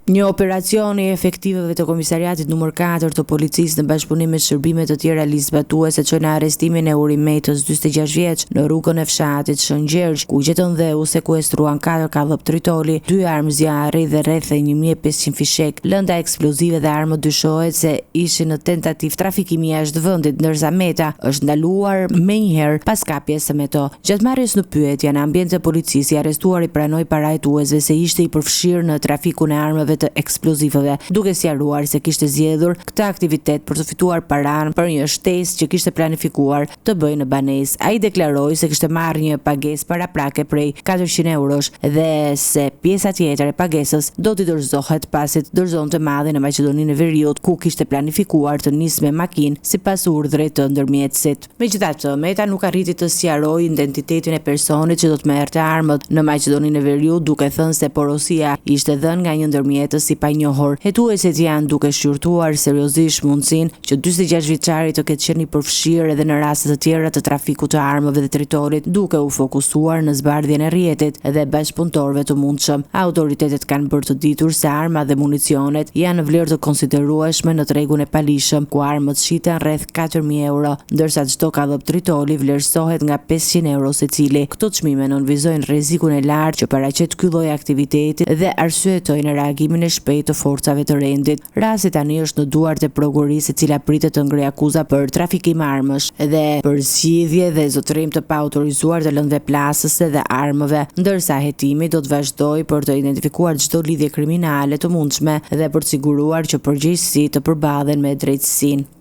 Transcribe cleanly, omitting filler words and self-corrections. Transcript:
Një operacion i efektivëve të komisariatit numër 4 të policisë në bashkëpunim me shërbime të tjera lizbatuese çoi në arrestimin e Uri Metës, 46 vjeç, në rrugën e fshatit Shëngjergj, ku gjetën dhe u sekuestruan 4 kallëp tritoli, 2 armë zjarri dhe rreth 1500 fishek. Lënda eksplozive dhe armët dyshohet se ishin në tentativ trafikimi jashtë vendit, ndërsa Meta është ndaluar menjëherë pas kapjes së Meto. Gjatë marrjes në pyetje në ambiente policisë, i arrestuari pranoi parajtuesve se ishte i përfshirë në trafikun e armëve të eksplozivave, duke sqaruar se kishte zgjedhur këtë aktivitet për të fituar paranë për një shtesë që kishte planifikuar të bëjë në banesë. Ai deklaroi se kishte marrë një pagesë paraprake prej 400 eurosh dhe se pjesa tjetër e pagesës do t'i dorëzohet pasi të dorëzonte madhe në Maqedoninë e Veriut, ku kishte planifikuar të nisë me makinë sipas urdhrit të ndërmjetësit. Megjithatë, Meta nuk arriti të sqarojë identitetin e personit që do të merrte armët në Maqedoninë e Veriut, duke thënë se porosia ishte dhënë nga një ndërmjetës si pa njohur. Hetuesit janë duke shqyrtuar seriozisht mundësinë që 46 vjeçari të ketë qenë i përfshirë edhe në raste të tjera të trafikut të armëve dhe territorit, duke u fokusuar në zbardhjen e rrjetit dhe bashkëpunëtorëve të mundshëm. Autoritetet kanë bërë të ditur se armat dhe municionet janë në vlerë të konsiderueshme në tregun e palishëm, ku armët shiten rreth 4000 euro, ndërsa çdo kallëp tritoli vlerësohet nga 500 euro secili. Këto çmime nënvizojnë rrezikun e lartë që paraqet ky lloj aktiviteti dhe arsyetojnë reagimin e shpejtë të forcave të rendit. Rasti tani është në duart e prokurisë, e cila pritet të ngrejë akuza për trafikim armësh dhe për zgjidhje dhe zotërim të paautorizuar të lëndëve plasëse dhe armëve, ndërsa hetimi do të vazhdojë për të identifikuar çdo lidhje kriminale të mundshme dhe për të siguruar që përgjegjësitë të përballen me drejtësinë.